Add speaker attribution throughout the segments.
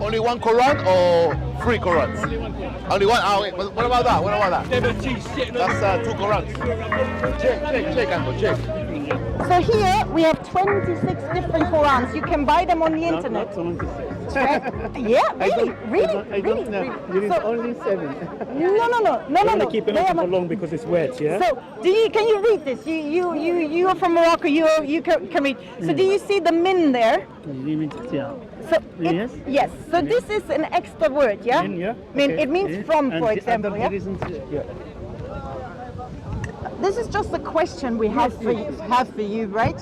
Speaker 1: Only one Quran or 3 Qurans?
Speaker 2: Only one Quran.
Speaker 1: Only one? Oh, wait, what about that? What about that? That's 2 Qurans. Check, Uncle, check.
Speaker 3: So here we have 26 different Qurans. You can buy them on the internet.
Speaker 2: Not 26.
Speaker 3: Yeah, really, really,
Speaker 2: I don't know. There is only 7.
Speaker 3: No.
Speaker 2: I'm going to keep it open for long because it's wet, yeah?
Speaker 3: So, can you read this? You are from Morocco. You can read. So, do you see the min there?
Speaker 2: Yeah.
Speaker 3: So
Speaker 2: Yes.
Speaker 3: Yes. So this is an extra word, yeah?
Speaker 2: Min, yeah.
Speaker 3: Min.
Speaker 2: Okay.
Speaker 3: It means
Speaker 2: Yeah.
Speaker 3: from,
Speaker 2: And
Speaker 3: for
Speaker 2: the
Speaker 3: example.
Speaker 2: other
Speaker 3: Yeah.
Speaker 2: there isn't, yeah.
Speaker 3: This is just a question we have for you, right?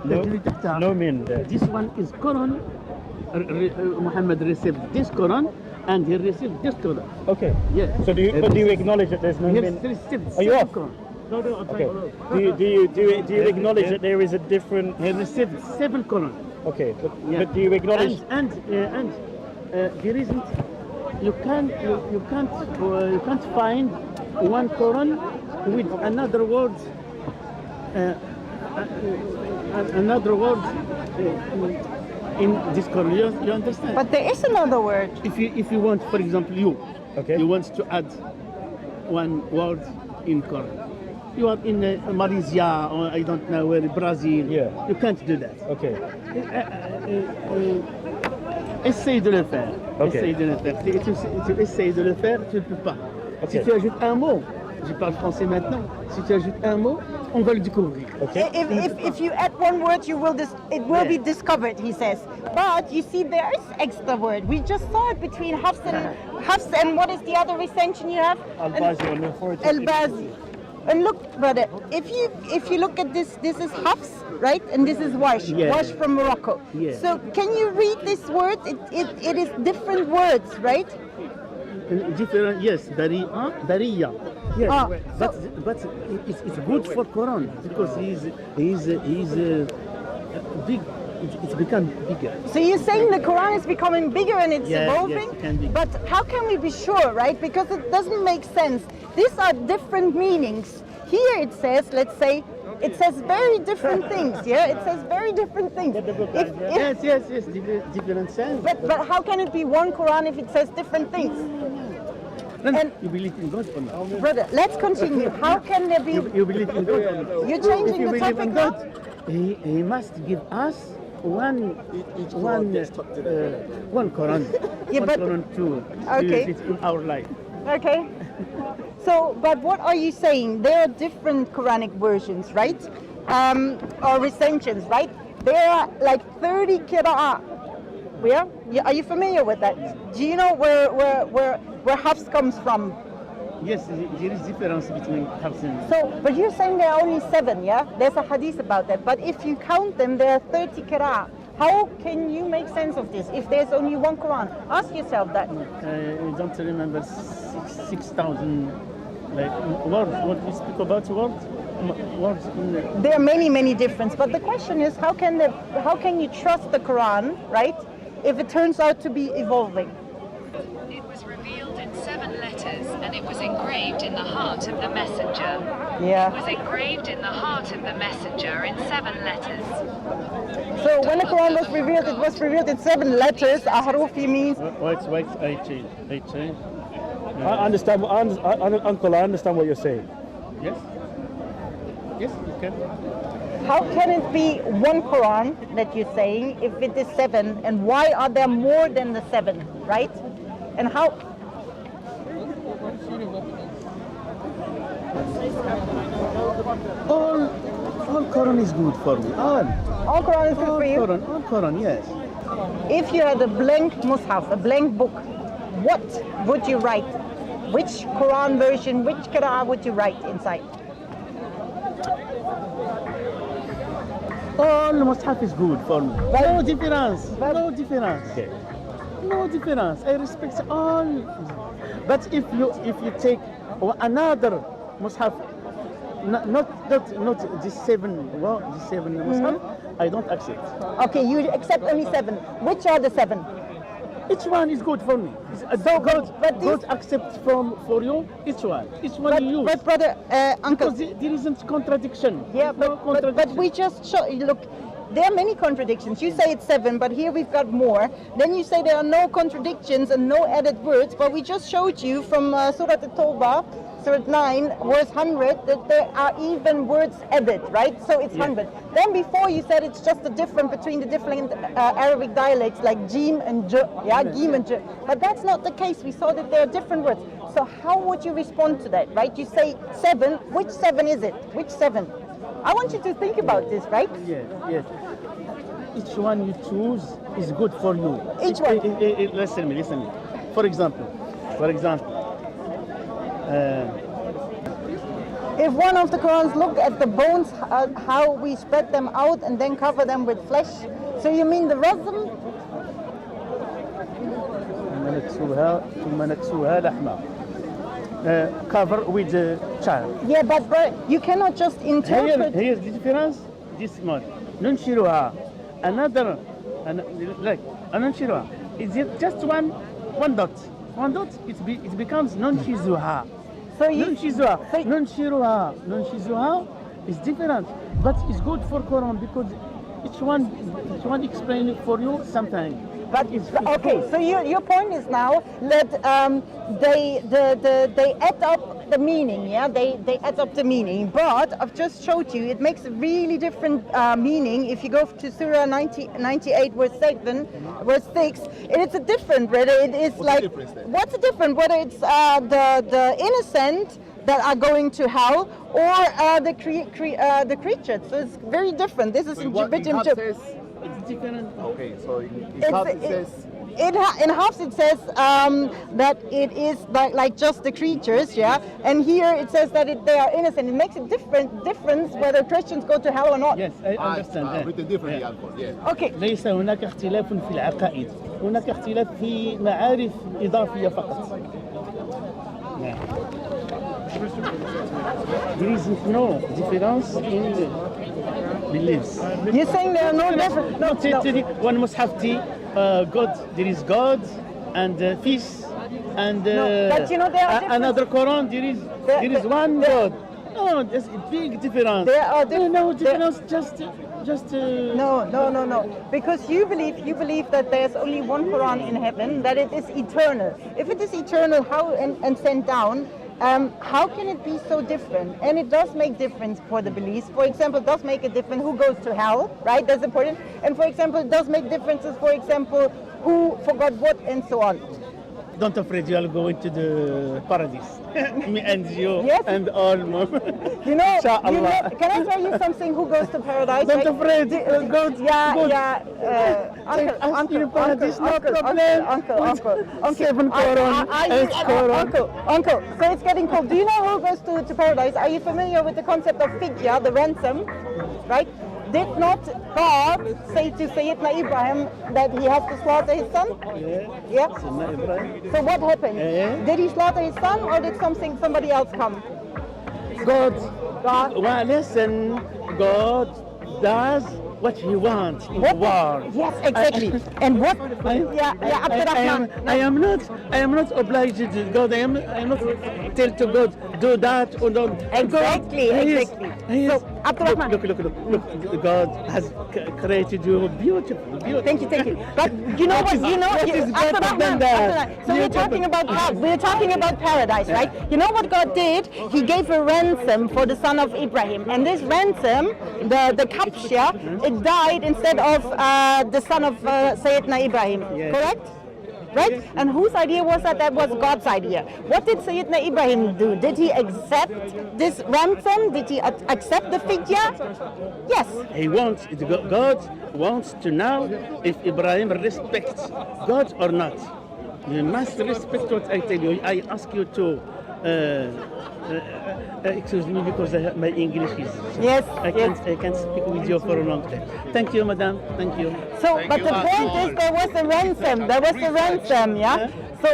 Speaker 2: No min there.
Speaker 4: This one is Quran. Muhammad received this Quran and he received this Quran.
Speaker 2: Okay.
Speaker 4: Yes.
Speaker 2: So do you acknowledge that there's no
Speaker 4: He
Speaker 2: min?
Speaker 4: received
Speaker 2: Are you off?
Speaker 4: Quran.
Speaker 2: Okay. Do you acknowledge that there is a different?
Speaker 4: He received 7 Quran.
Speaker 2: Okay.
Speaker 4: Yeah.
Speaker 2: But do you acknowledge?
Speaker 4: And there isn't. You can't find one Quran with another word. Another word in this Quran. You understand?
Speaker 3: But there is another word.
Speaker 4: If you want, for example, you want to add one word in Quran. You are in Malaysia or I don't know where, Brazil.
Speaker 2: Yeah.
Speaker 4: You can't do that.
Speaker 2: Okay.
Speaker 4: Essaye de le faire.
Speaker 2: Okay.
Speaker 4: Essaye de le faire. Si tu essayes de le faire, tu ne peux pas.
Speaker 2: Okay.
Speaker 4: Si tu ajoutes un mot, je parle français maintenant. Si tu ajoutes un mot, on va le découvrir.
Speaker 2: Okay.
Speaker 3: If you add one word, it will be discovered, he says. But you see, there is extra word. We just saw it between Hafs and what is the other extension you have?
Speaker 2: Al-Bazi on the authority.
Speaker 3: Al-Bazi. And look, brother, if you look at this is Hafs, right? And this is Wash.
Speaker 4: Yeah.
Speaker 3: Wash from Morocco.
Speaker 4: Yeah.
Speaker 3: So can you read this word? It is different words, right?
Speaker 4: Different, yes, Dariya. Yes, but it's good for Quran because he's big. It's become bigger.
Speaker 3: So you're saying the Quran is becoming bigger and it's
Speaker 4: Yes,
Speaker 3: evolving?
Speaker 4: yes, it can be.
Speaker 3: But how can we be sure, right? Because it doesn't make sense. These are different meanings. Here it says, let's say, it says very different things, yeah? It says very different things.
Speaker 4: Yes, different sense.
Speaker 3: But how can it be one Quran if it says different things? And
Speaker 4: you believe in God or not?
Speaker 3: brother, let's continue. How can there be...
Speaker 4: You believe in God or not?
Speaker 3: You're
Speaker 4: If
Speaker 3: changing
Speaker 4: you
Speaker 3: the
Speaker 4: believe
Speaker 3: topic
Speaker 4: in
Speaker 3: now?
Speaker 4: God, he must give us one Quran.
Speaker 3: Yeah,
Speaker 4: one
Speaker 3: but-
Speaker 4: Quran to
Speaker 3: Okay.
Speaker 4: use it in our life.
Speaker 3: Okay. So, but what are you saying? There are different Quranic versions, right? Or recensions, right? There are like 30 qira'ah. Yeah? Are you familiar with that? Do you know where Hafs comes from?
Speaker 4: Yes, there is difference between Hafs and...
Speaker 3: So, but you're saying there are only 7, yeah? There's a hadith about that. But if you count them, there are 30 qira'ah. How can you make sense of this if there's only one Quran? Ask yourself that.
Speaker 4: I don't remember 6,000 like words. What we speak about words? Words in the...
Speaker 3: There are many differences. But the question is, how can you trust the Quran, right? If it turns out to be evolving.
Speaker 5: It was revealed in 7 letters, and it was engraved in the heart of the messenger.
Speaker 3: Yeah.
Speaker 5: It was engraved in the heart of the messenger in 7 letters.
Speaker 3: So when the Quran was revealed in 7 letters. Ahrufi means...
Speaker 2: Wait, I change. I understand. Uncle, I understand what you're saying.
Speaker 4: Yes? Yes, you can.
Speaker 3: How can it be one Quran that you're saying if it is 7? And why are there more than the 7, right? And how...
Speaker 4: All Quran is good for me.
Speaker 3: All Quran is good for you?
Speaker 4: All Quran, yes.
Speaker 3: If you had a blank mushaf, a blank book, what would you write? Which Quran version, which Qira'ah would you write inside?
Speaker 4: All Mus'haf is good for me. No difference. No difference.
Speaker 2: Okay.
Speaker 4: No difference. I respect all. But if you take another Mus'haf, not the 7, well, the 7 Mus'haf, I don't accept.
Speaker 3: Okay, you accept only 7. Which are the 7?
Speaker 4: Each one is good for me. God accepts for you each one. Each one you use.
Speaker 3: But brother, uncle.
Speaker 4: Because there isn't contradiction.
Speaker 3: Yeah,
Speaker 4: no
Speaker 3: but we just show. Look, there are many contradictions. You say it's 7, but here we've got more. Then you say there are no contradictions and no added words, but we just showed you from Surah At-Tawbah, Surah 9, verse 100, that there are even words added, right? So it's 100. Then before you said it's just the difference between the different Arabic dialects like Jim and J, yeah, Gim and J. But that's not the case. We saw that there are different words. So how would you respond to that, right? You say 7, which 7 is it? Which 7? I want you to think about this, right?
Speaker 4: Yes, yes. Each one you choose is good for you.
Speaker 3: Each one.
Speaker 4: Listen me. For example,
Speaker 3: if one of the Qurans look at the bones, how we spread them out and then cover them with flesh. So you mean the razm?
Speaker 4: ثم نكسوها لحمة. Cover with the child.
Speaker 3: Yeah, but you cannot just interpret.
Speaker 4: Here's the difference. This one. ننشرها. Another. Like ننشرها. Is it just one dot? One dot. It becomes ننشزها.
Speaker 3: So you.
Speaker 4: ننشزها is different, but it's good for Quran because each one explain it for you something.
Speaker 3: But okay, so your point is now that they add up the meaning, yeah? They add up the meaning. But I've just showed you it makes a really different meaning if you go to Surah 98 verse 7, verse 6. It's a different whether it is what's the difference? Whether it's the innocent that are going to hell or the creatures. So it's very different. This is
Speaker 4: It's different.
Speaker 1: Okay, so in Hafs it says...
Speaker 3: In Hafs it says that it is like just the creatures, yeah? And here it says that they are innocent. It makes a difference whether Christians go to hell or not.
Speaker 4: Yes, I understand.
Speaker 1: Written differently, yeah.
Speaker 3: Okay.
Speaker 4: ليس هناك اختلاف في العقائد، هناك اختلاف في معارف إضافية فقط. There is no difference in beliefs.
Speaker 3: You're saying there are no difference? No.
Speaker 4: One must have God. There is God and fish and
Speaker 3: but you know there are
Speaker 4: another Quran. There is one God. No, there's a big difference.
Speaker 3: There are
Speaker 4: difference. Just.
Speaker 3: No. Because you believe that there's only one Quran in heaven, that it is eternal. If it is eternal, how and sent down, how can it be so different? And it does make difference for the beliefs. For example, it does make a difference who goes to hell, right? That's important. And for example, it does make differences, for example, who forgot what and so on.
Speaker 4: Don't afraid you are going to the paradise. Me and you
Speaker 3: Yes.
Speaker 4: and all.
Speaker 3: You know, can I tell you something? Who goes to paradise?
Speaker 4: Don't
Speaker 3: right?
Speaker 4: afraid. Go.
Speaker 3: Uncle.
Speaker 4: 7 Quran, 8 Quran.
Speaker 3: Uncle. So it's getting cold. Do you know who goes to paradise? Are you familiar with the concept of fidya, the ransom? Right? Did not God say to Sayyidina Ibrahim that he has to slaughter his son? Yeah. So what happened? Did he slaughter his son, or did somebody else come?
Speaker 4: God.
Speaker 3: God.
Speaker 4: Listen, God does what he wants in the world.
Speaker 3: Yes, exactly. And what?
Speaker 4: I am not obliged to God. I am not tell to God do that or don't.
Speaker 3: Exactly. So, Abdurrahman.
Speaker 4: Look. God has created you beautiful.
Speaker 3: Thank you. But you know what
Speaker 4: is better than that?
Speaker 3: So we're talking about paradise, right? You know what God did? He gave a ransom for the son of Ibrahim, and this ransom, the kapsha, it died instead of the son of Sayyidina Ibrahim.
Speaker 4: Yes.
Speaker 3: Correct? Right? And whose idea was that? That was God's idea. What did Sayyidina Ibrahim do? Did he accept this ransom? Did he accept the fidya? Yes.
Speaker 4: God wants to know if Ibrahim respects God or not. You must respect what I tell you. I ask you to excuse me because my English is...
Speaker 3: Yes.
Speaker 4: I can't speak with you for a long time. Thank you, madam. Thank you.
Speaker 3: So, but the point is there was a ransom, yeah? So,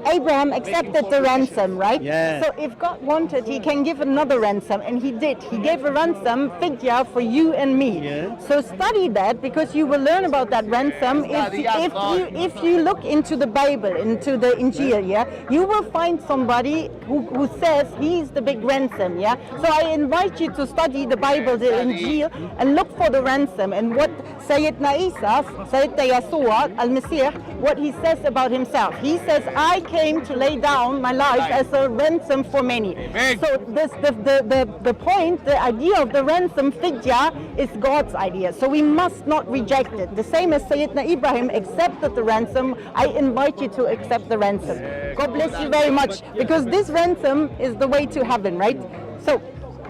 Speaker 3: Abraham accepted the ransom, right?
Speaker 4: Yeah.
Speaker 3: So if God wanted, he can give another ransom, and he did. He gave a ransom, fidya, for you and me.
Speaker 4: Yeah.
Speaker 3: So study that, because you will learn about that ransom if you look into the Bible, into the Injil, yeah, you will find somebody who says he's the big ransom, yeah. So I invite you to study the Bible, the Injil, and look for the ransom and what Sayyidina Isa, Sayyidina Yeshua al-Masih, what he says about himself. He says, I came to lay down my life as a ransom for many. So this the point, the idea of the ransom fidya is God's idea. So we must not reject it. The same as Sayyidina Ibrahim accepted the ransom, I invite you to accept the ransom. God bless you very much, because this ransom is the way to heaven, right? So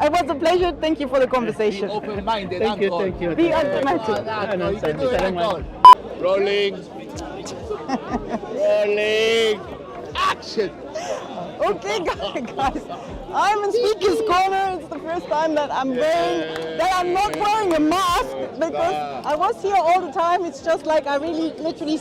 Speaker 3: it was a pleasure. Thank you for the conversation.
Speaker 1: Open-minded.
Speaker 4: Thank you.
Speaker 3: Be automatic.
Speaker 1: Rolling. Rolling. Action.
Speaker 3: Okay, guys, I'm in Speaker's Corner. It's the first time that I'm not wearing a mask, because I was here all the time. It's just like I literally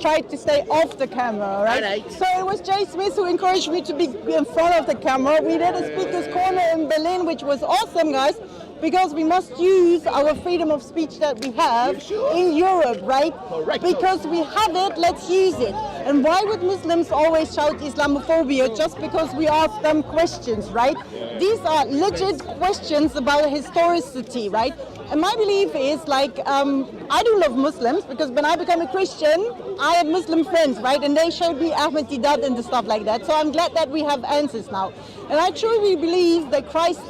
Speaker 3: tried to stay off the camera, right? So it was Jay Smith who encouraged me to be in front of the camera. We did a Speaker's Corner in Berlin, which was awesome, guys, because we must use our freedom of speech that we have in Europe, right? Because we have it, let's use it. And why would Muslims always shout Islamophobia? Just because we ask them questions, right? These are legit questions about historicity, right? And my belief is like, I do love Muslims, because when I became a Christian, I had Muslim friends, right? And they showed me Ahmed Didat and the stuff like that. So I'm glad that we have answers now. And I truly believe that Christ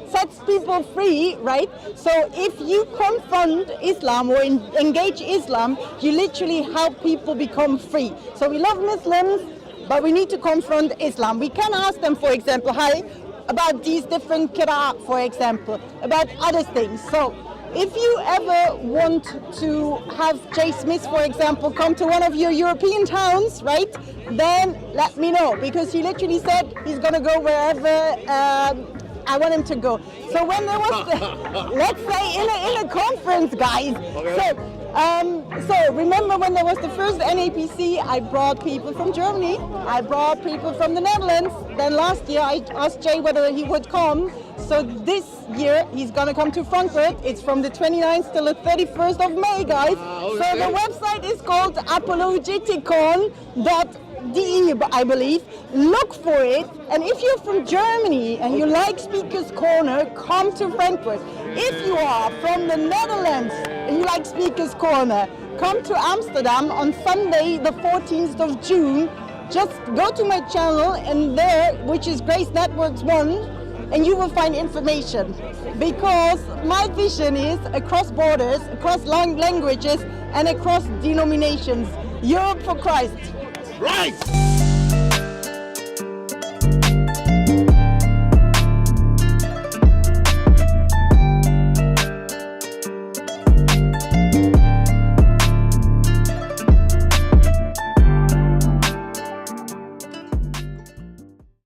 Speaker 3: sets people free, right? So if you confront Islam or engage Islam, you literally help people become free. So we love Muslims, but we need to confront Islam. We can ask them, for example, about these different qira'at, for example, about other things. So if you ever want to have Jay Smith, for example, come to one of your European towns, right, then let me know, because he literally said he's going to go wherever I want him to go. So when there was, let's say in a conference, guys. So remember when there was the first NAPC, I brought people from Germany, I brought people from the Netherlands. Then last year I asked Jay whether he would come. So this year he's gonna come to Frankfurt. It's from the 29th till the 31st of May, guys. So the website is called apologeticon.de, I believe. Look for it, and if you're from Germany and you like Speaker's Corner, come to Frankfurt. If you are from the Netherlands and you like Speaker's Corner, come to Amsterdam on Sunday the 14th of June. Just go to my channel, and there, which is Grace Networks 1, and you will find information, because my vision is across borders, across languages, and across denominations. Europe for Christ.
Speaker 1: Right!